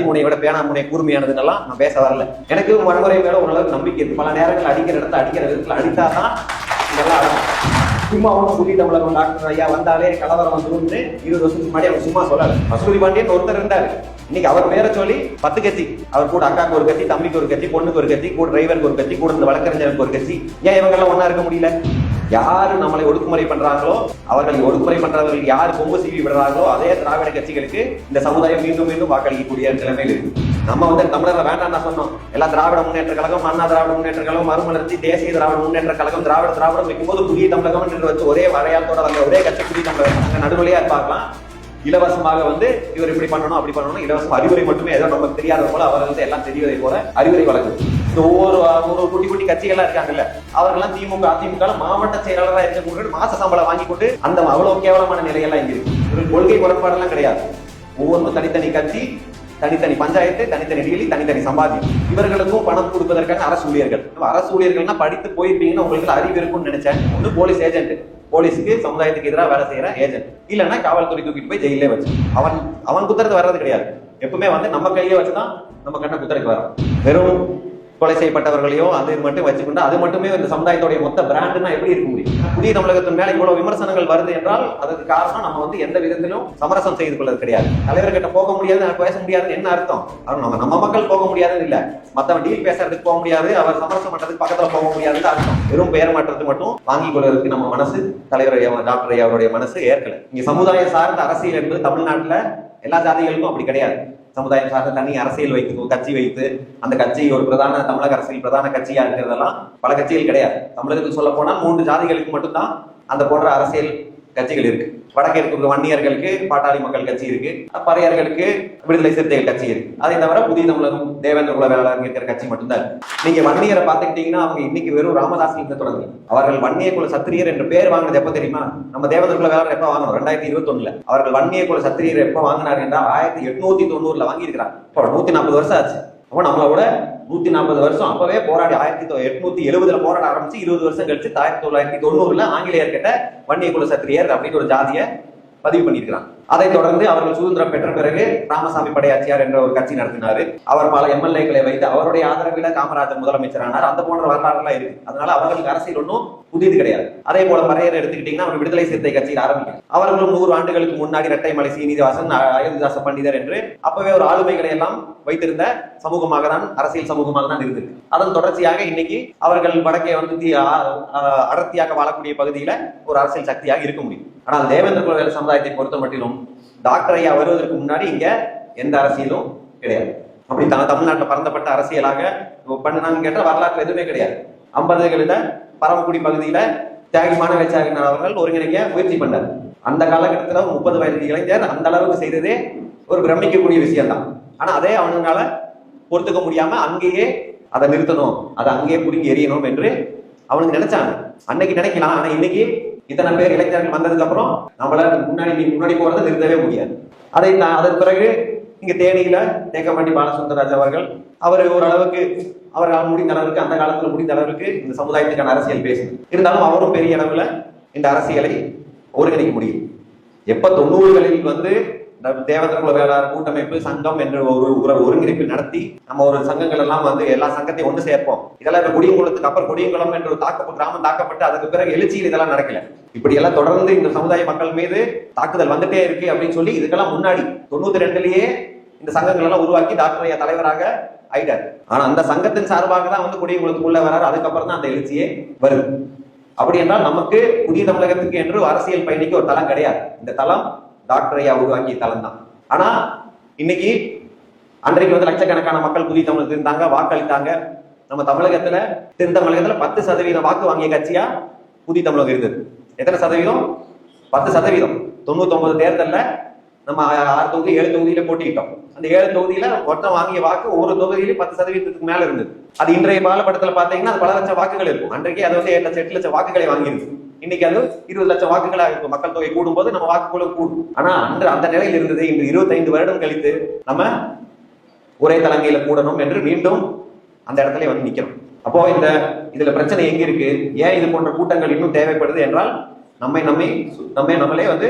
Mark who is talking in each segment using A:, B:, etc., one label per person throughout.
A: முனையோட பேனா முனை கூர்மையானதுன்னெல்லாம் நான் பேச வரல. எனக்கு வன்முறை மேல ஓரளவுக்கு நம்பிக்கை இருக்கு. பல நேரங்கள் அடிக்கிற இடத்துல அடிக்கிற விதத்துல அடித்தாதான் இதெல்லாம் சும்மா அவனும் புள்ளி தமிழகம் டாக்டர் ஐயா வந்தாலே கலவரம் வந்துரும்னு 20 வருஷத்துக்கு முன்னாடி அவர் சும்மா சொல்லல. கஸ்தூரி பாண்டியன் ஒருத்தர் இருந்தாரு. இன்னைக்கு அவர் பேரை சொல்லி 10 கட்சி, அவர் கூட அக்காக்கு ஒரு கட்சி, தம்பிக்கு ஒரு கட்சி, பொண்ணுக்கு ஒரு கட்சி, கூட டிரைவருக்கு ஒரு கட்சி, கூட இந்த வழக்கறிஞருக்கு ஒரு கட்சி. ஏன் இவங்க எல்லாம் ஒன்னா இருக்க முடியல? யாரு நம்மளை ஒடுக்குமுறை பண்றாங்களோ, அவர்களை ஒடுக்குமுறை பண்றவர்கள் யாரு கொம்பு சீவி விடுறாங்களோ அதே திராவிட கட்சிகளுக்கு இந்த சமுதாயம் மீண்டும் மீண்டும் வாக்களிக்கக்கூடிய நிலைமையில் இருக்கு. நம்ம தமிழரை வேண்டாம் தான் சொன்னோம். எல்லாம் திராவிட முன்னேற்ற கழகம், அண்ணா திராவிட முன்னேற்ற கழகம், மறுமலர்ச்சி, தேசிய திராவிட முன்னேற்ற கழகம், திராவிடம் வைக்கும்போது புதிய தமிழகம் என்று வச்சு ஒரே வரையாத்தோட வந்த ஒரே கட்சி புதிய தமிழகம். அங்க நடுவழியா பார்க்கலாம். இலவசமாக இவர் இப்படி பண்ணணும் அப்படி பண்ணணும், இலவசம் அறிவுரை மட்டுமே ஏதோ நமக்கு தெரியாத போல அவர்கள் எல்லாம் தெரிவதை போல அறிவுரை வழங்குது. இந்த ஒவ்வொரு குட்டி குட்டி கட்சிகள்லாம் இருக்காங்கல்ல, அவர்கள்லாம் திமுக அதிமுக மாவட்ட செயலாளராக இருக்கக்கூடிய மாச சம்பளம் வாங்கி கொண்டு அந்த அவ்வளவு கேவலமான நிலையெல்லாம் இங்க இருக்கு. ஒரு கொள்கை முரண்பாடெல்லாம் கிடையாது. ஒவ்வொரு தனித்தனி கட்சி, தனித்தனி பஞ்சாயத்து, தனித்தனி டீலி, தனித்தனி சம்பாதியம். இவர்களுக்கும் பணம் கொடுப்பதற்கான அரசு ஊழியர்கள். அரசு ஊழியர்கள்னா படித்து போயிருப்பீங்கன்னு உங்களுக்கு அறிவு இருக்கும்னு நினைச்சேன். ஒன்று போலீஸ் ஏஜென்ட், போலீஸுக்கு சமுதாயத்துக்கு எதிராக வேலை செய்யற ஏஜென்ட், இல்லைன்னா காவல்துறை தூக்கிட்டு போய் ஜெயிலே வச்சு அவன் குத்துறது வர்றது கிடையாது. எப்பவுமே நம்ம கையிலே வச்சுதான் நம்ம கண்ண குத்துறதுக்கு வரும். வெறும் கொலை செய்யப்பட்டவர்களையோ அது மட்டும் வச்சுக்கொண்டு அது மட்டுமே இந்த சமுதாயத்துடைய மொத்த பிராண்டுனா எப்படி இருக்க முடியும்? புதிய தமிழகத்தின் மேல இவ்வளவு விமர்சனங்கள் வருது என்றால் அதுக்கு காரணம் நம்ம எந்த விதத்திலும் சமரசம் செய்து கொள்வது கிடையாது. தலைவர்கிட்ட போக முடியாது, பேச முடியாதுன்னு என்ன அர்த்தம்? நம்ம மக்கள் போக முடியாதுன்னு இல்ல, மத்தவன் டீல் பேசுறதுக்கு போக முடியாது, அவர் சமரசம் பண்றதுக்கு பக்கத்துல போக முடியாதுன்னு அர்த்தம். வெறும் பெயர் மாற்றத்துக்கு மட்டும் வாங்கிக் கொள்வதற்கு நம்ம மனசு, தலைவர் டாக்டர் ஐயா அவருடைய மனசு ஏற்கல. இங்க சமுதாயம் சார்ந்த அரசியல் என்பது தமிழ்நாட்டுல எல்லா ஜாதிகளுக்கும் அப்படி கிடையாது. சமுதாயம் சார்ந்த தனி அரசியல் வைத்து கட்சி வைத்து அந்த கட்சி ஒரு பிரதான தமிழக அரசியல் பிரதான கட்சியா இருக்கிறதெல்லாம் பல கட்சிகள் கிடையாது. தமிழகத்துக்கு சொல்ல போனா 3 ஜாதிகளுக்கு மட்டும்தான் அந்த போன்ற அரசியல் கட்சிகள் இருக்கு. வடக்கே இருக்க வன்னியர்களுக்கு பாட்டாளி மக்கள் கட்சி இருக்கு, பறையர்களுக்கு விடுதலை சிறுத்தைகள் கட்சி இருக்கு. அதை தவிர புதிய தமிழகம் தேவேந்திர குல வேளாளர் இருக்கிற கட்சி மட்டும்தான். நீங்க வன்னியரை பார்த்துக்கிட்டீங்கன்னா அவங்க இன்னைக்கு வெறும் ராமதாஸ் தொடங்கி அவர்கள் வன்னிய குல சத்திரியர் என்று பேர் வாங்கினது எப்ப தெரியுமா? நம்ம தேவேந்திர குல வேளாளர் எப்ப வாங்கணும்? 2021. அவர்கள் வன்னிய குல சத்திரியர் எப்ப வாங்கினார் என்றால் 1890 வாங்கி இருக்கிறாங்க. 140 வருஷம் ஆச்சு. அப்ப நம்மளோட 140 வருஷம் அப்பவே போராடி 1870 போராட ஆரம்பிச்சு 20 வருஷம் கழிச்சு 1990 ஆங்கிலேயர்கிட்ட வன்னிய குல சத்திரியர் அப்படின்னு ஒரு ஜாதியை பதிவு பண்ணியிருக்கிறாங்க. அதை தொடர்ந்து அவர்கள் சுதந்திரம் பெற்ற பிறகு ராமசாமி படையாச்சியார் என்ற ஒரு கட்சி நடத்தினாரு. அவர் பல எம்எல்ஏக்களை வைத்து அவருடைய ஆதரவில காமராஜர் முதலமைச்சரானார். அந்த போன்ற வரலாறு எல்லாம் இருக்கு. அதனால அவர்களுக்கு அரசியல் ஒன்றும் புதியது கிடையாது. அதே போல பறையர் எடுத்துக்கிட்டீங்கன்னா அவர் விடுதலை சிறுத்தை கட்சியில் ஆரம்பிக்கும். அவர்களும் 100 ஆண்டுகளுக்கு முன்னாடி இரட்டைமலை சீனிவாசன், அயோத்திதாச பண்டிதர் என்று அப்பவே ஒரு ஆளுமைகளை எல்லாம் வைத்திருந்த சமூகமாக தான், அரசியல் சமூகமாக தான் இருந்தது. அதன் தொடர்ச்சியாக இன்னைக்கு அவர்கள் வடக்கே அடர்த்தியாக வாழக்கூடிய பகுதியில ஒரு அரசியல் சக்தியாக இருக்க முடியும். ஆனால் தேவேந்திர குல சமுதாயத்தை பொறுத்த மட்டிலும் டாக்டர் ஐயா வருவதற்கு முன்னாடி இங்க எந்த அரசியலும் கிடையாது. அப்படி தமிழ்நாட்டில் பரந்தப்பட்ட அரசியலாக பண்ணாங்க கேட்ட வரலாற்று எதுவுமே கிடையாது. 50களில் பரமக்குடி பகுதியில தியாகி மாணவச்சாரினார் அவர்கள் ஒருங்கிணைக்க முயற்சி பண்ணார். அந்த காலகட்டத்தில் 30 வயது இளைஞர் அந்த அளவுக்கு செய்ததே ஒரு பிரமிக்கக்கூடிய விஷயம் தான். ஆனா அதே அவனால பொறுத்துக்க முடியாம அங்கேயே அதை நிறுத்தணும், அதை அங்கேயே புடுங்கி எறியணும் என்று அவனுக்கு நினைச்சாங்க. அன்னைக்கு நினைக்கலாம். ஆனா இன்னைக்கு இத்தனை பேர் இளைஞர்கள் வந்ததுக்கு அப்புறம் நம்மளால முன்னாடி போறதை நிறுத்தவே முடியாது. அதன் பிறகு இங்க தேனியில தேக்கம்பட்டி பாலசுந்தரராஜ் அவர்கள் அவர் ஓரளவுக்கு அவரால் முடிந்த அளவுக்கு அந்த காலத்துல முடிந்த அளவுக்கு இந்த சமுதாயத்துக்கான அரசியல் பேசணும். இருந்தாலும் அவரும் பெரிய அளவுல இந்த அரசியலை ஒருங்கிணைக்க முடியும். எப்ப 90களில் தேவேந்திர குல வேளாளர் கூட்டமைப்பு சங்கம் என்ற ஒரு ஒருங்கிணைப்பு நடத்தி நம்ம ஒரு சங்கங்கள் எல்லாம் எல்லா சங்கத்தையும் ஒன்று சேர்ப்போம். இதெல்லாம் இப்ப குடியங்குளத்துக்கு அப்புறம் குடியங்குளம் என்ற கிராமம் தாக்கப்பட்டு அதுக்கு பிறகு எழுச்சியில் இதெல்லாம் நடக்கல. இப்படி எல்லாம் தொடர்ந்து இந்த சமுதாய மக்கள் மீது தாக்குதல் வந்துட்டே இருக்கு அப்படின்னு சொல்லி இதுக்கெல்லாம் முன்னாடி 92லயே இந்த சங்கங்கள் எல்லாம் உருவாக்கி டாக்டர் ஐயா தலைவராக ஆயிட்டார். ஆனா அந்த சங்கத்தின் சார்பாக தான் குடியங்குளத்துக்குள்ள வராரு. அதுக்கப்புறம் தான் அந்த எழுச்சியே வருது. அப்படி என்றால் நமக்கு புதிய தமிழகத்துக்கு என்று அரசியல் பயணிக்கு ஒரு தளம் கிடையாது. இந்த தளம் டாக்டர் ஐயா உருவாக்கிய தளம் தான். ஆனா இன்னைக்கு அன்றைக்கு லட்சக்கணக்கான மக்கள் புதிய தமிழகத்தில் இருந்தாங்க, வாக்களித்தாங்க. நம்ம தமிழகத்துல தென் தமிழகத்துல 10% வாக்கு வாங்கிய கட்சியா புதிய தமிழகம் இருந்தது. எத்தனை சதவீதம்? 10%. 99 தேர்தல்ல நம்ம 6 தொகுதி 7 தொகுதியில போட்டிட்டோம். அந்த 7 தொகுதியில மொத்தம் வாங்கிய வாக்கு ஒரு தொகுதியில 10%க்கு மேல இருந்தது. அது இன்றைய காலப்படத்துல பாத்தீங்கன்னா அது பல லட்சம் வாக்குகள் இருக்கும். அன்றைக்கு அது 7 லட்சம் 8 லட்சம் வாக்குகளை வாங்கியிருக்கு. இன்னைக்கு அது 20 லட்சம் வாக்குகளா இருக்கும். மக்கள் தொகை கூடும் போது நம்ம வாக்குகளும் கூடும். ஆனா அன்று அந்த நிலையில் இருந்தது. இன்று 25 வருடம் கழித்து நம்ம ஒரே தலைமையில கூடணும் என்று மீண்டும் அந்த இடத்துல நிக்கிறோம். அப்போ இதுல பிரச்சனை எங்க இருக்கு? ஏன் இது போன்ற கூட்டங்கள் இன்னும் தேவைப்படுது என்றால் நம்மளே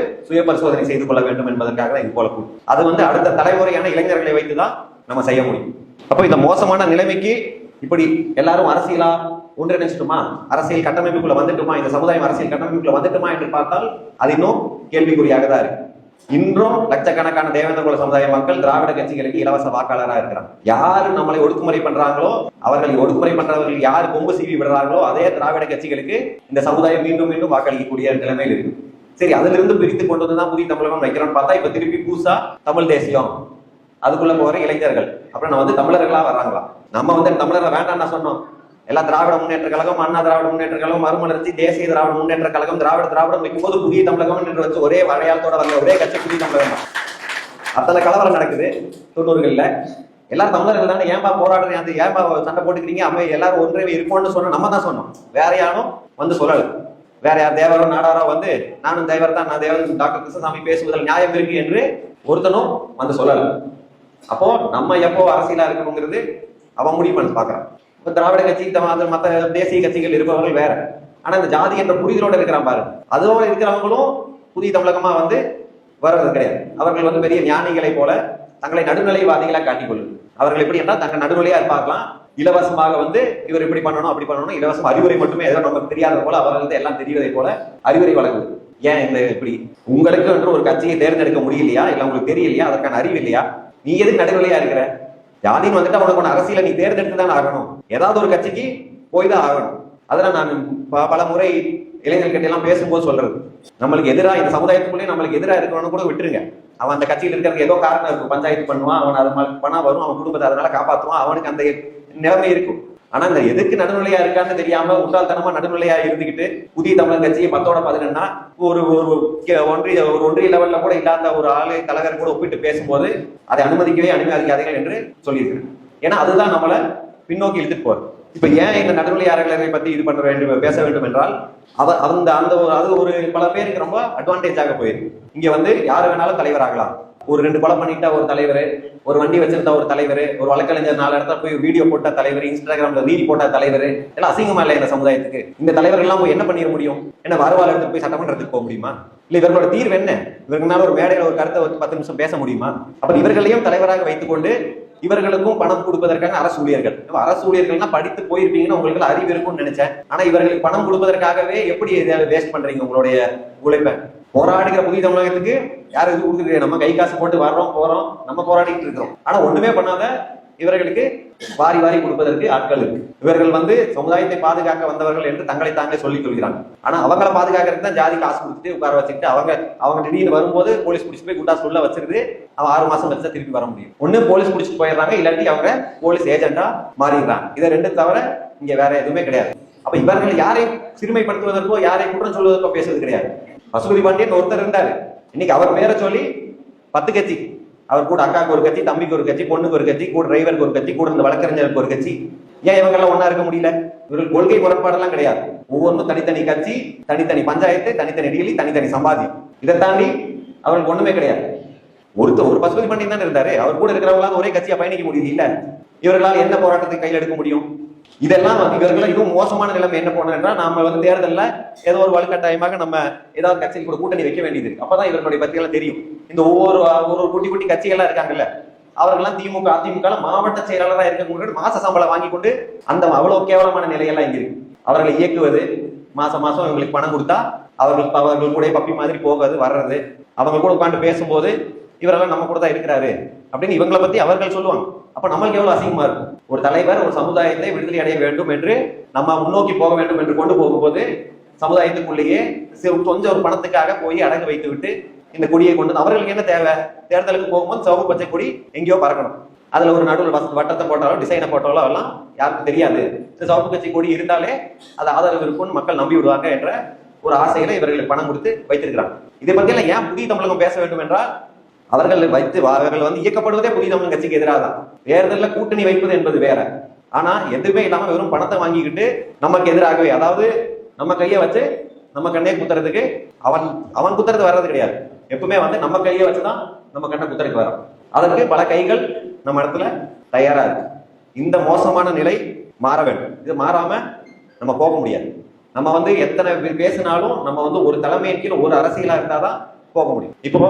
A: சுய பரிசோதனை செய்து கொள்ள வேண்டும் என்பதற்காக தான் இது போல கூட்டம். அது அடுத்த தலைமுறையான இளைஞர்களை வைத்துதான் நம்ம செய்ய முடியும். அப்போ இந்த மோசமான நிலைமைக்கு இப்படி எல்லாரும் அரசியலா ஒன்றிணைச்சிட்டுமா, அரசியல் கட்டமைப்புக்குள்ள வந்துட்டுமா, இந்த சமுதாயம் அரசியல் கட்டமைப்புக்குள்ள வந்துட்டுமா என்று பார்த்தால் அது இன்னும் கேள்விக்குறியாக தான் இருக்கு. இன்றும் லட்சக்கணக்கான தேவேந்திர குல சமுதாய மக்கள் திராவிட கட்சிகளுக்கு இலவச வாக்காளராக இருக்கிறாங்க. யாரு நம்மளை ஒடுக்குமுறை பண்றாங்களோ, அவர்களை ஒடுக்குமுறை பண்றவர்கள் யார் கொம்பு சீவி விடுறாங்களோ அதே திராவிட கட்சிகளுக்கு இந்த சமுதாயம் மீண்டும் மீண்டும் வாக்களிக்கக்கூடிய நிலைமையில் இருக்கு. சரி, அதுல இருந்து பிரித்து கொண்டு வந்து தான் புதிய தமிழகம் வைக்கிறோம்னு பார்த்தா இப்ப திருப்பி புதுசா தமிழ் தேசியம் அதுக்குள்ள போற இளைஞர்கள் அப்புறம் நம்ம வந்து தமிழர்களா வர்றாங்களா? நம்ம வந்து தமிழர்கள் வேண்டாம்னா சொன்னோம். எல்லாம் திராவிட முன்னேற்ற கழகம், அண்ணா திராவிட முன்னேற்ற கழகம், மறுமலர்ச்சி, தேசிய திராவிட முன்னேற்ற கழகம், திராவிடம் வைக்கும்போது புதிய தமிழகம் என்று வச்சு ஒரே வரையாளத்தோட வந்த ஒரே கட்சி புதிய தமிழகம். அத்தனை கலவரம் நடக்குது 90கள்ல. எல்லாரும் தமிழர்கள் தானே, ஏன்பா போராடுறீங்க, ஏன்பா சண்டை போட்டுக்கிறீங்க, அம்மா எல்லாரும் ஒன்றே இருப்போம்னு சொன்னோம். நம்ம தான் சொன்னோம், வேற யாரும் வந்து சொல்லல. வேற யார் தேவரோ நாடாரோ வந்து நானும் தேவர் தான், நான் தேவர் டாக்டர் கிருஷ்ணசாமி பேசுவதில் நியாயம் இருக்கு என்று ஒருத்தனும் வந்து சொல்லல. அப்போ நம்ம எப்போ அரசியலா இருக்கணுங்கிறது அவன் முடிவு பண்ணி பாக்குறான். இப்ப திராவிட கட்சி மற்ற தேசிய கட்சிகள் இருப்பவர்கள் வேற. ஆனா இந்த ஜாதி என்ற புரிதலோட இருக்கிறான் பாரு, அதோட இருக்கிறவங்களும் புதிய தமிழகமா வந்து வர்றது கிடையாது. அவர்கள் வந்து பெரிய ஞானிகளை போல தங்களை நடுநிலைவாதிகளா காட்டிக்கொள்ளும். அவர்கள் எப்படி என்றால் தங்கள் நடுநிலையா இருப்பார்களாம். இலவசமாக வந்து இவர் இப்படி பண்ணணும் அப்படி பண்ணணும், இலவசம் அறிவுரை மட்டுமே, ஏதோ நமக்கு தெரியாத போல அவர்களுக்கு எல்லாம் தெரிவதை போல அறிவுரை வழங்குது. ஏன் இந்த இப்படி உங்களுக்கு என்று ஒரு கட்சியை தேர்ந்தெடுக்க முடியலையா, இல்ல உங்களுக்கு தெரியலையா, அதற்கான அறிவு இல்லையா? நீ எதுக்கு நடுநிலையா இருக்கிற? ஜாதின்னு வந்துட்டு அவனுக்கு அரசியலை நீ தேர்ந்தெடுத்து தான் ஆகணும். ஏதாவது ஒரு கட்சிக்கு போய் தான் ஆகணும். அதெல்லாம் நான் பல முறை இளைஞர்கிட்ட எல்லாம் பேசும்போது சொல்றது, நம்மளுக்கு எதிராக இந்த சமுதாயத்துக்குள்ளே நம்மளுக்கு எதிராக இருக்கணும்னு கூட விட்டுருங்க. அவன் அந்த கட்சியில் இருக்கிறதுக்கு ஏதோ காரணம் இருக்கும், பஞ்சாயத்து பண்ணுவான், அவன் அது பணம் வரும், அவன் குடும்பத்தை அதனால காப்பாற்றுவான், அவனுக்கு அந்த நிலைமை இருக்கும். ஆனா இந்த எதுக்கு நடுநிலையா இருக்கான்னு தெரியாம முட்டாள்தனமா நடுநிலையா இருந்துகிட்டு புதிய தமிழர் கட்சியை 10-11 ஒரு ஒன்றிய லெவல்ல கூட இல்லாத ஒரு ஆளு தலைவர் கூட ஒப்பிட்டு பேசும்போது அதை அனுமதிக்காதீர்கள் என்று சொல்லியிருக்கிறேன். ஏன்னா அதுதான் நம்மளை பின்னோக்கி இழுத்துட்டு போறது. இப்ப ஏன் இந்த நடுநிலையாளர்களை பத்தி இது பண்ண வேண்டும், பேச வேண்டும் என்றால் அது ஒரு பல பேருக்கு ரொம்ப அட்வான்டேஜாக போயிருக்கு. இங்க வந்து யாரு வேணாலும் தலைவர் ஆகலாம். ஒரு 2 கொலை பண்ணிட்டா ஒரு தலைவர், ஒரு வண்டி வச்சிருந்தா ஒரு தலைவர், ஒரு வழக்கறிஞர் 4 இடத்துல போய் வீடியோ போட்ட தலைவர், இன்ஸ்டாகிராம்ல ரீல் போட்ட தலைவர், எல்லாம் அசிங்கமா இல்லை இந்த சமுதாயத்துக்கு? இந்த தலைவர்கள் எல்லாம் போய் என்ன பண்ணிட முடியும்? என்ன வரவாள் எடுத்து போய் சட்டமன்றத்துக்கு போக முடியுமா? இல்ல இவர்களோட தீர்வு என்ன? இவர்களால ஒரு மேடையில ஒரு கருத்தை 10 நிமிஷம் பேச முடியுமா? அப்ப இவர்களையும் தலைவராக வைத்துக் கொண்டு இவர்களுக்கும் பணம் கொடுப்பதற்காக அரசு ஊழியர்கள், அரசு ஊழியர்கள்னா படித்து போயிருப்பீங்கன்னு உங்களுக்கு அறிவு இருக்கும்னு நினைச்சேன். ஆனா இவர்களுக்கு பணம் கொடுப்பதற்காகவே எப்படி வேஸ்ட் பண்றீங்க உங்களுடைய உழைப்பை? போராடுகிற புதிய தமிழகத்துக்கு யாரும் இது கொடுக்குறீங்க? நம்ம கை காசு போட்டு வர்றோம் போறோம், நம்ம போராடிட்டு இருக்கிறோம். ஆனா ஒண்ணுமே பண்ணாத இவர்களுக்கு வாரி வாரி கொடுப்பதற்கு ஆட்கள் இருக்கு. இவர்கள் வந்து சமுதாயத்தை பாதுகாக்க வந்தவர்கள் என்று தங்களை தாங்களே சொல்லிக் கொள்கிறாங்க. ஆனா அவங்களை பாதுகாக்கிறதுக்கு தான் ஜாதி காசு கொடுத்துட்டு உட்கார வச்சுக்கிட்டு அவங்க திடீர்னு வரும்போது போலீஸ் பிடிச்சி போய் குண்டாஸ் உள்ள வச்சிருந்து அவன் 6 மாசம் வச்சு திருப்பி வர முடியும். ஒண்ணு போலீஸ் பிடிச்சிட்டு போயிடுறாங்க, இல்லாட்டி அவங்க போலீஸ் ஏஜென்டா மாறிடுறாங்க. இதை 2 தவிர இங்க வேற எதுவுமே கிடையாது. அப்ப இவர்கள் யாரை சிறுமைப்படுத்துவதற்கோ யாரை குற்றம் சொல்வதற்கோ பேசுவது கிடையாது. பசுபதி பாண்டியன் ஒருத்தர் இருந்தாரு, இன்னைக்கு அவர் பேரை சொல்லி 10 கட்சி, அவர் கூட அக்காவுக்கு ஒரு கட்சி, தம்பிக்கு ஒரு கட்சி, பொண்ணுக்கு ஒரு கட்சி, கூட டிரைவருக்கு ஒரு கட்சி, கூட இந்த வழக்கறிஞருக்கு ஒரு கட்சி. ஏன் இவங்க எல்லாம் ஒன்னா இருக்க முடியல? இவர்கள் கொள்கை முரண்பாடெல்லாம் கிடையாது. ஒவ்வொன்றும் தனித்தனி கட்சி, தனித்தனி பஞ்சாயத்து, தனித்தனி டீலி, தனித்தனி சம்பாதியம். இதை தாண்டி அவர்களுக்கு ஒண்ணுமே கிடையாது. ஒரு பசுபதி பாண்டியன் தான் இருந்தாரு, அவர் கூட இருக்கிறவங்களால ஒரே கட்சியா பயணிக்க முடியுது இல்ல? இவர்களால் என்ன போராட்டத்தை கையில் எடுக்க முடியும்? இதெல்லாம் இவர்கள் இன்னும் மோசமான நிலைமை என்ன போனா, நாம வந்து தேர்தல்ல ஏதோ ஒரு வலுக்கட்டாயமாக நம்ம ஏதாவது கட்சியில் கூட கூட்டணி வைக்க வேண்டியது. அப்பதான் இவர்களுடைய பத்தியெல்லாம் தெரியும். இந்த ஒவ்வொரு குட்டி குட்டி கட்சிகள்லாம் இருக்காங்கல்ல, அவர்கள்லாம் திமுக அதிமுக மாவட்ட செயலாளராக இருக்கக்கூடிய மாச சம்பளம் வாங்கி கொண்டு அந்த அவ்வளவு கேவலமான நிலையெல்லாம் இங்க இருக்கு. அவர்களை இயக்குவது, மாசம் இவங்களுக்கு பணம் கொடுத்தா அவர்கள் கூட பப்பி மாதிரி போகிறது வர்றது, அவங்க கூட உட்காந்து பேசும்போது இவரெல்லாம் நம்ம கூட தான் இருக்கிறாரு அப்படின்னு இவங்களை பத்தி அவர்கள் சொல்லுவாங்க. அப்ப நம்மளுக்கு எவ்வளவு அசிங்கமா இருக்கும்? ஒரு தலைவர் ஒரு சமுதாயத்தை விடுதலை அடைய வேண்டும் என்று நம்ம முன்னோக்கி போக வேண்டும் என்று கொண்டு போகும்போது சமுதாயத்துக்குள்ளேயே கொஞ்சம் ஒரு பணத்துக்காக போய் அடகு வைத்து விட்டு இந்த கொடியை கொண்டு அவர்களுக்கு என்ன தேவை? தேர்தலுக்கு போகும்போது சிவப்பு பச்சை கொடி எங்கேயோ பறக்கணும், அதுல ஒரு நடுவில் வட்டத்தை போட்டாலோ டிசைனை போட்டாலோ எல்லாம் யாருக்கும் தெரியாது. சிவப்பு பச்சை கொடி இருந்தாலே அது ஆதரவு இருக்கும்னு மக்கள் நம்பி விடுவாங்க என்ற ஒரு ஆசையில இவர்களுக்கு பணம் கொடுத்து வைத்திருக்கிறாங்க. இதை பத்தி எல்லாம் ஏன் புதிய தமிழகம் பேச வேண்டும் என்றால், அவர்கள் வந்து இயக்கப்படுவதே புதிய தமிழ் கட்சிக்கு எதிராக தான். தேர்தலில் கூட்டணி வைப்பது என்பது வேற. ஆனா எதுவுமே இல்லாம வெறும் பணத்தை வாங்கிக்கிட்டு நமக்கு எதிராகவே, அதாவது நம்ம கையை வச்சு நம்ம கண்ணே குத்துறதுக்கு அவன் குத்துறது வர்றது கிடையாது. எப்பவுமே வந்து நம்ம கையை வச்சுதான் நம்ம கண்ணை குத்துறதுக்கு வரும். அதற்கு பல கைகள் நம்ம இடத்துல தயாரா இருக்கு. இந்த மோசமான நிலை மாற வேண்டும். இது மாறாம நம்ம போக முடியாது. நம்ம வந்து எத்தனை பேசினாலும் நம்ம வந்து ஒரு தலைமையின் கீழ் ஒரு அரசியலா இருந்தாதான் போக முடியும். இப்போ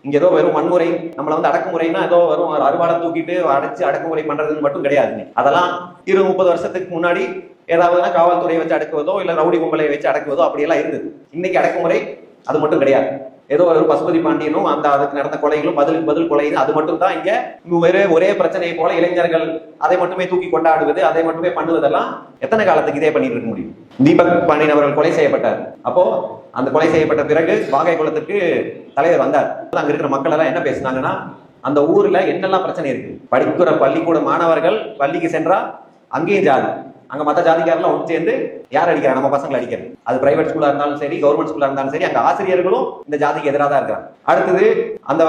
A: இங்க ஏதோ வெறும் வன்முறை, நம்மள வந்து அடக்குமுறைன்னா ஏதோ வெறும் அறுவாடை தூக்கிட்டு அடைச்சு அடக்குமுறை பண்றதுன்னு மட்டும் கிடையாது. அதெல்லாம் 20-30 வருஷத்துக்கு முன்னாடி ஏதாவதுனா காவல்துறையை வச்சு அடக்குவதோ இல்ல ரவுடி கும்பலை வச்சு அடக்குவதோ அப்படியெல்லாம் இருந்தது. இன்னைக்கு அடக்குமுறை அது மட்டும் கிடையாது. ஏதோ ஒரு பசுபதி பாண்டியனும் அந்த அதுக்கு நடந்த கொலைகளும் பதிலுக்கு பதில் கொலை, அது மட்டும் தான் இங்க ஒரே பிரச்சனையை போல இளைஞர்கள் அதை மட்டுமே தூக்கி கொண்டாடுவது, அதை மட்டுமே பண்ணுவதெல்லாம் எத்தனை காலத்துக்கு இதே பண்ணிட்டு இருக்க முடியும்? தீபக் பாண்டியன் அவர்கள் கொலை செய்யப்பட்டார். அப்போ அந்த கொலை செய்யப்பட்ட பிறகு வாகை குளத்துக்கு தலைவர் வந்தார். அங்க இருக்கிற மக்கள் எல்லாம் என்ன பேசினாங்கன்னா, அந்த ஊர்ல என்னெல்லாம் பிரச்சனை இருக்கு, படிக்கிற பள்ளிக்கூட மாணவர்கள் பள்ளிக்கு சென்றா அங்கேயும் ஜாதி, அங்க மத்த ஜாதிக்காரெல்லாம் ஒன்று சேர்ந்து யார் அடிக்கிறாங்க, நம்ம பசங்களை அடிக்கிறது. அது பிரைவேட் ஸ்கூலா இருந்தாலும் சரி, கவர்மெண்ட் ஸ்கூலா இருந்தாலும் சரி, அங்க ஆசிரியர்களும் இந்த ஜாதிக்கு எதிராக தான் இருக்கிறாங்க. அடுத்தது அந்த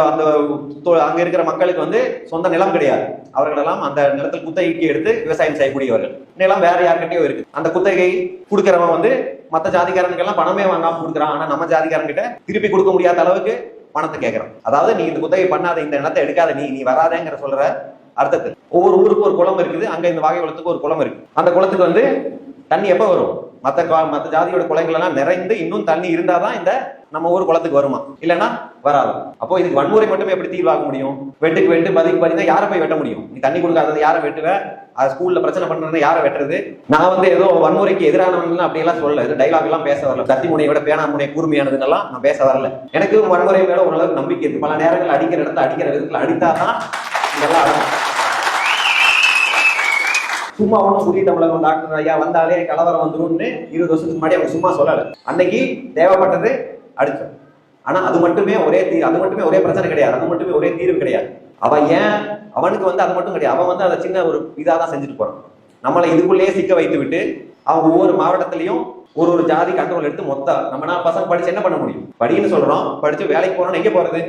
A: அங்க இருக்கிற மக்களுக்கு வந்து சொந்த நிலம் கிடையாது. அவர்களெல்லாம் அந்த நிலத்தில் குத்தகைக்கு எடுத்து விவசாயம் செய்யக்கூடியவர்கள். நிலம் வேற யார்கிட்டயோ இருக்கு. அந்த குத்தகை கொடுக்கிறவன் வந்து மத்த ஜாதிக்காரனுக்கு எல்லாம் பணமே வாங்காம கொடுக்குறான். ஆனா நம்ம ஜாதிக்காரன்கிட்ட திருப்பி கொடுக்க முடியாத அளவுக்கு பணத்தை கேட்கறான். அதாவது நீ இந்த குத்தகை பண்ணாத, இந்த நிலத்தை எடுக்காத, நீ வராதேங்கிற சொல்ற அர்த்தத்தில். ஒவ்வொரு ஊருக்கு ஒரு குளம் இருக்குது. அங்க இந்த வாகை குளத்துக்கு ஒரு குளம் இருக்கு. அந்த குளத்துக்கு வந்து தண்ணி எப்ப வரும்? மத்த ஜாதியோட குளங்கள் எல்லாம் நிறைந்து இன்னும் தண்ணி இருந்தாதான் இந்த நம்ம ஊர் குளத்துக்கு வருமா, இல்லைன்னா வராது. அப்போ இதுக்கு வன்முறை மட்டுமே எப்படி தீர்வாக முடியும்? வெட்டுக்கு வெட்டு பதிக்கு பதினா யாரை போய் வெட்ட முடியும்? நீ தண்ணி கொடுக்காதது யாரை வெட்டுவ? ஸ்கூல்ல பிரச்சனை பண்றது யாரை வெட்டுறது? நான் வந்து ஏதோ வன்முறைக்கு எதிரானவன் அப்படி எல்லாம் சொல்லல. இது டைலாக் எல்லாம் பேச வரல. கத்தி முனையோட பேனா முனை கூர்மையானதுன்னெல்லாம் நான் பேச வரல. எனக்கு வன்முறை மேல ஓரளவுக்கு நம்பிக்கை இருக்கு. பல நேரங்கள் அடிக்கிற இடத்த அடிக்கிற விதத்துல அடித்தாதான் இதெல்லாம் அடங்கும். சும்மா ஒன்றும் புதிய தமிழகம் டாக்டர் ஐயா வந்தாலே கலவரம் வந்துரும்னு 20 வருஷத்துக்கு முன்னாடி அவங்க சும்மா சொல்லல. அன்னைக்கு தேவைப்பட்டது அடிச்சோம். ஆனா அது மட்டுமே ஒரே பிரச்சனை கிடையாது. அது மட்டுமே ஒரே தீர்வு கிடையாது. அவன் அவனுக்கு வந்து அது மட்டும் கிடையாது. அவன் வந்து அதை சின்ன ஒரு இதாதான் செஞ்சுட்டு போறான். நம்மளை இதுக்குள்ளேயே சிக்க வைத்து விட்டு அவன் ஒவ்வொரு மாவட்டத்திலையும் ஒரு ஜாதி கண்ட்ரோல் எடுத்து நம்ம பசங்க படிச்சு என்ன பண்ண முடியும்? படின்னு சொல்றோம், படிச்சு வேலைக்கு போறோம். எங்க போறது?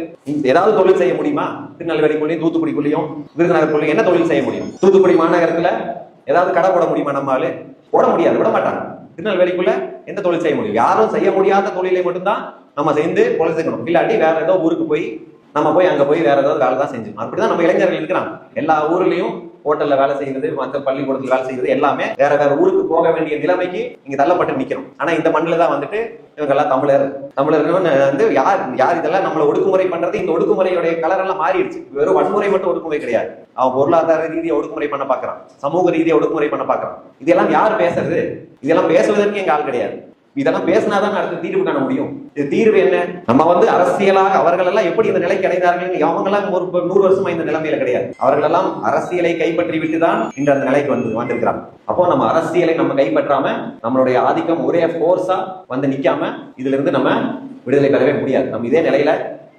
A: ஏதாவது தொழில் செய்ய முடியுமா? திருநெல்வேலிக்குள்ளேயும் தூத்துக்குடிக்குள்ளேயும் விருதுநகருக்குள்ளேயும் என்ன தொழில் செய்ய முடியும்? தூத்துக்குடி மாநகரத்துல ஏதாவது கடை போட முடியுமா? நம்மளால போட முடியாது, விட மாட்டாங்க. திருநெல்வேலிக்குள்ள எந்த தொழில் செய்ய முடியும்? யாரும் செய்ய முடியாத தொழிலை மட்டும்தான் நம்ம சேர்ந்து பொழைச்சுக்கணும். இல்லாட்டி வேற ஏதோ ஊருக்கு போய் நம்ம போய் அங்க போய் வேற ஏதாவது வேலை தான் செஞ்சோம். அப்படிதான் நம்ம இளைஞர்கள் இருக்கிறாங்க. எல்லா ஊர்லயும் ஹோட்டல்ல வேலை செய்வது, மற்ற பள்ளிக்கூடத்துல வேலை செய்வது எல்லாமே வேற ஊருக்கு போக வேண்டிய நிலைமைக்கு இங்க தள்ளப்பட்டு நிக்கிறோம். ஆனா இந்த மண்ணில தான் வந்துட்டு இவங்க எல்லாம் தமிழர்கள் வந்து யார் இதெல்லாம் நம்மளை ஒடுக்குமுறை பண்றது. இந்த ஒடுக்குமுறையுடைய கலர் எல்லாம் மாறிடுச்சு. வெறும் வன்முறை மட்டும் ஒடுக்குமுறை கிடையாது. அவன் பொருளாதார ரீதியை ஒடுக்குமுறை பண்ண பாக்குறான், சமூக ரீதியை ஒடுக்குமுறை பண்ண பாக்குறான். இதெல்லாம் யார் பேசுறது? இதெல்லாம் பேசுவதற்கு எங்க ஆள் கிடையாது. இதெல்லாம் பேசினாதான் அடுத்த தீர்வு காண முடியும். இது தீர்வு என்ன? நம்ம வந்து அரசியலாக அவர்கள் எல்லாம் எப்படி இந்த நிலைக்கு அடைந்தார்கள்? அவங்க எல்லாம் ஒரு 100 வருஷமா இந்த நிலைமையில கிடையாது. அவர்கள் எல்லாம் அரசியலை கைப்பற்றி விட்டுதான் இந்த அந்த நிலைக்கு வந்திருக்கிறாங்க. அப்போ நம்ம அரசியலை நம்ம கைப்பற்றாம நம்மளுடைய ஆதிக்கம் ஒரே போர்ஸா வந்து நிக்காம இதுல இருந்து நம்ம விடுதலை பெறவே முடியாது. நம்ம இதே நிலையில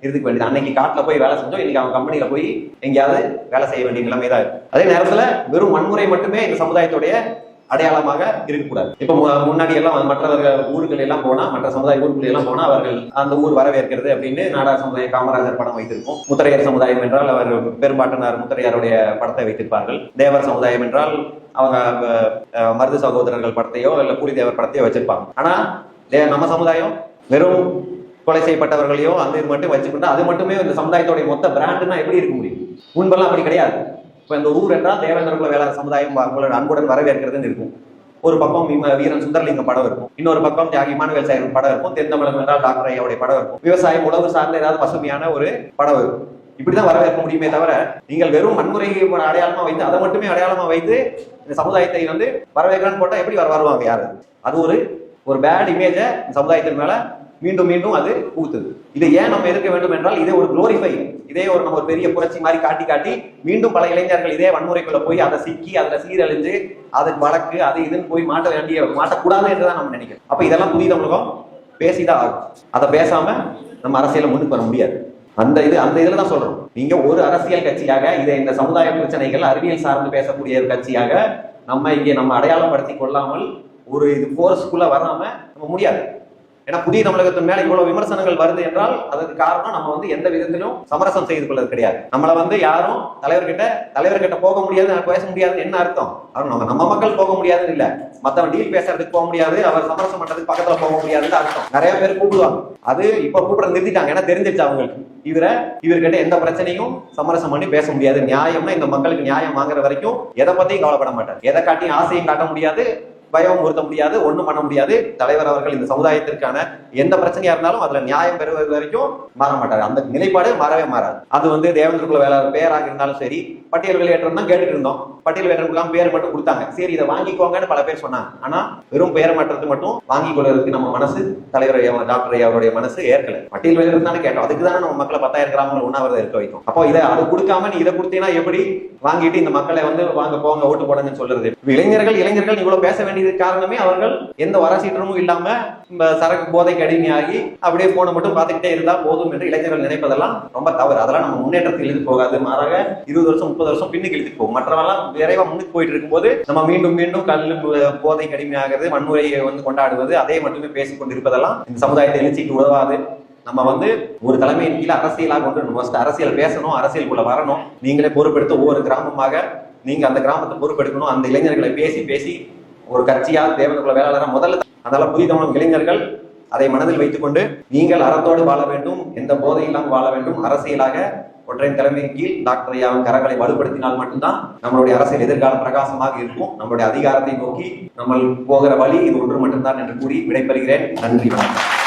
A: இருக்க வேண்டியது. அன்னைக்கு காட்டுல போய் வேலை செஞ்சோம், இன்னைக்கு அவன் கம்பெனியில போய் எங்கேயாவது வேலை செய்ய வேண்டிய நிலைமை தான் இருக்கு. அதே நேரத்துல வெறும் வன்முறை மட்டுமே இந்த சமுதாயத்துடைய அடையாளமாக இருக்கக்கூடாது. இப்ப முன்னாடி எல்லாம் மற்றவர்கள் ஊர்கள் எல்லாம் போனா, மற்ற சமுதாய ஊருக்குள்ள எல்லாம் போனா அவர்கள் அந்த ஊர் வரவேற்கிறது அப்படின்னு நாடார் சமுதாய காமராஜர் படம் வைத்திருக்கும். முத்தரையர் சமுதாயம் என்றால் அவர் பெரும்பாட்டனார் முத்தரையாருடைய படத்தை வைத்திருப்பார்கள். தேவர் சமுதாயம் என்றால் அவங்க மருது சகோதரர்கள் படத்தையோ இல்ல கூலிதேவர் படத்தையோ வச்சிருப்பாங்க. ஆனா நம்ம சமுதாயம் வெறும் கொலை செய்யப்பட்டவர்களையோ அந்த இது மட்டும் வச்சுக்கிட்டா அது மட்டுமே இந்த சமுதாயத்தோடைய மொத்த பிராண்டுன்னா எப்படி இருக்க முடியும்? முன்பெல்லாம் அப்படி கிடையாது. இப்ப இந்த ஊர் என்றால் தேவேந்திர குல வேளாண் சமுதாயம் அன்புடன் வரவேற்கிறதுன்னு இருக்கும். ஒரு பக்கம் வீரன் சுந்தரலிங்கம் படம் இருக்கும், இன்னொரு பக்கம் தியாகி இமானுவேல் சாயர் படம் இருக்கும், தென் தமிழகம் என்றால் டாக்டர் ஐயாவுடைய படம் இருக்கும், விவசாயம் உழவு சார்ந்த ஏதாவது பசுமையான ஒரு படம் இருக்கும். இப்படிதான் வரவேற்க முடியுமே தவிர நீங்கள் வெறும் வன்முறை அடையாளமா வைத்து அதை மட்டுமே அடையாளமா வைத்து இந்த சமுதாயத்தை வந்து வரவேற்கலான்னு போட்டா எப்படி வருவாங்க யாரு? அது ஒரு பேட் இமேஜ சமுதாயத்தின் மேல மீண்டும் மீண்டும் அது ஊத்துது. இதை ஏன் நம்ம எதிர்க்க வேண்டும் என்றால் இதே ஒரு குளோரிஃபை, இதே நம்ம ஒரு பெரிய புரட்சி மாதிரி காட்டி மீண்டும் பல இளைஞர்கள் இதே வன்முறைக்குள்ள போய் அதை சிக்கி அதுல சீரழிஞ்சு அதுக்கு வழக்கு அது இதுன்னு போய் மாட்டக்கூடாது என்றுதான் நம்ம நினைக்கிறோம். அப்ப இதெல்லாம் புதிய தமிழகம் பேசிதான் ஆகும். அதை பேசாம நம்ம அரசியல முன்னுக்கு வர முடியாது. அந்த இதுல தான் சொல்றோம். நீங்க ஒரு அரசியல் கட்சியாக இதை இந்த சமுதாய பிரச்சனைகள் அறிவியல் சார்ந்து பேசக்கூடிய ஒரு கட்சியாக நம்ம அடையாளப்படுத்தி கொள்ளாமல் ஒரு போர்ஸ்குள்ள வராம நம்ம முடியாது. ஏன்னா புதிய தமிழகத்தின் மேல இவ்வளவு விமர்சனங்கள் வருது என்றால் அதுக்கு காரணம் நம்ம வந்து எந்த விதத்திலும் சமரசம் செய்து கொள்வது கிடையாது. நம்மளை வந்து யாரும் தலைவர்கிட்ட போக முடியாது, பேச முடியாதுன்னு என்ன அர்த்தம்? நம்ம மக்கள் போக முடியாதுன்னு இல்ல, மத்தவன் டீல் பேசுறதுக்கு போக முடியாது, அவர் சமரசம் பண்றதுக்கு பக்கத்துல போக முடியாதுன்னு அர்த்தம். நிறைய பேர் கூப்பிடுவாங்க, அது இப்ப கூப்பிடுறது நிறுத்திட்டாங்க. ஏன்னா தெரிஞ்சிருச்சு அவங்களுக்கு இவர்கிட்ட எந்த பிரச்சனையும் சமரசம் பண்ணி பேச முடியாது. நியாயம்னா இந்த மக்களுக்கு நியாயம் வாங்குற வரைக்கும் எதை பத்தியும் கவலைப்பட மாட்டார், எதை காட்டியும் ஆசையும் காட்ட முடியாது, பயம் உறுத்த முடியாது, ஒண்ணும் பண்ண முடியாது. தலைவர் அவர்கள் இந்த சமுதாயத்திற்கான எந்த பிரச்சனையா இருந்தாலும் அதுல நியாயம் பெறுவது வரைக்கும் மாற மாட்டாரு. அந்த நிலைப்பாடு மாறவே மாறாது. அது தேவேந்திர குல வேளாளர் பேராக இருந்தாலும் சரி, பட்டியல் வெளியேற்றம் தான் கேட்டுட்டு இருந்தோம். பட்டியல் வெளியேற்றம் பேர் மட்டும் கொடுத்தாங்க. சரி, இதை வாங்கிக்கோங்கன்னு பல பேர் சொன்னாங்க. ஆனா வெறும் பெயர் மாற்றத்தை மட்டும் வாங்கிக் கொள்வதற்கு நம்ம மனசு, தலைவர் டாக்டர் ஐயா அவருடைய மனசு ஏற்கல. பட்டியல் வெளியேற்றம் தானே கேட்டோம். அதுக்கு தானே நம்ம மக்களை 10,000 கிராமங்கள் உண்ணாவிரதம் இருக்க வைக்கும். அப்போ இதை அது கொடுக்காம நீ இதை கொடுத்தீங்கன்னா எப்படி வாங்கிட்டு இந்த மக்களை வாங்க போங்க ஓட்டு போடுங்கன்னு சொல்றது? இளைஞர்கள் இவ்வளவு பேச வேண்டியது காரணமே அவர்கள் எந்த வரசீற்றமும் இல்லாம சரக்கு போதைக்கு அடிமையாகி அப்படியே போன மட்டும் பார்த்துக்கிட்டே இருந்தா போதும் என்று இளைஞர்கள் நினைப்பதெல்லாம் ரொம்ப தவறு. அதெல்லாம் நம்ம முன்னேற்றத்தில் இழுத்து போகாது, மாறாக 20 வருஷம் 30 வருஷம் பின்னுக்கு இழுத்து போகும். மற்றவெல்லாம் விரைவா முன்னுக்கு போயிட்டு இருக்கும்போது நம்ம மீண்டும் மீண்டும் கல்லு போதைக்கு அடிமையாகிறது, வன்முறையை கொண்டாடுவது, அதே மட்டுமே பேசிக் கொண்டிருப்பதெல்லாம் இந்த சமுதாயத்தை எழுச்சிக்கு உதவாது. நம்ம ஒரு தலைமையின் கீழே அரசியலாக கொண்டு அரசியல் பேசணும், அரசியலுக்குள்ள வரணும். நீங்களே பொறுப்பெடுத்து ஒவ்வொரு கிராமமாக நீங்க அந்த கிராமத்தை பொறுப்பெடுக்கணும். அந்த இளைஞர்களை பேசி பேசி ஒரு கட்சியா தேவேந்திர குல வேளாளரா முதல்ல. அதனால புதிய தமிழ் இளைஞர்கள் அதை மனதில் வைத்துக் கொண்டு நீங்கள் அறத்தோடு வாழ வேண்டும், எந்த போதை இல்லாமல் வாழ வேண்டும். அரசியலாக ஒற்றையின் தலைமையின் கீழ் டாக்டர் ஐயாவின் கரங்களை வலுப்படுத்தினால் மட்டும்தான் நம்மளுடைய அரசியல் எதிர்காலம் பிரகாசமாக இருக்கும். நம்மளுடைய அதிகாரத்தை நோக்கி நம்ம போகிற வழி இது ஒன்று மட்டும்தான் என்று கூறி விடைபெறுகிறேன். நன்றி, வணக்கம்.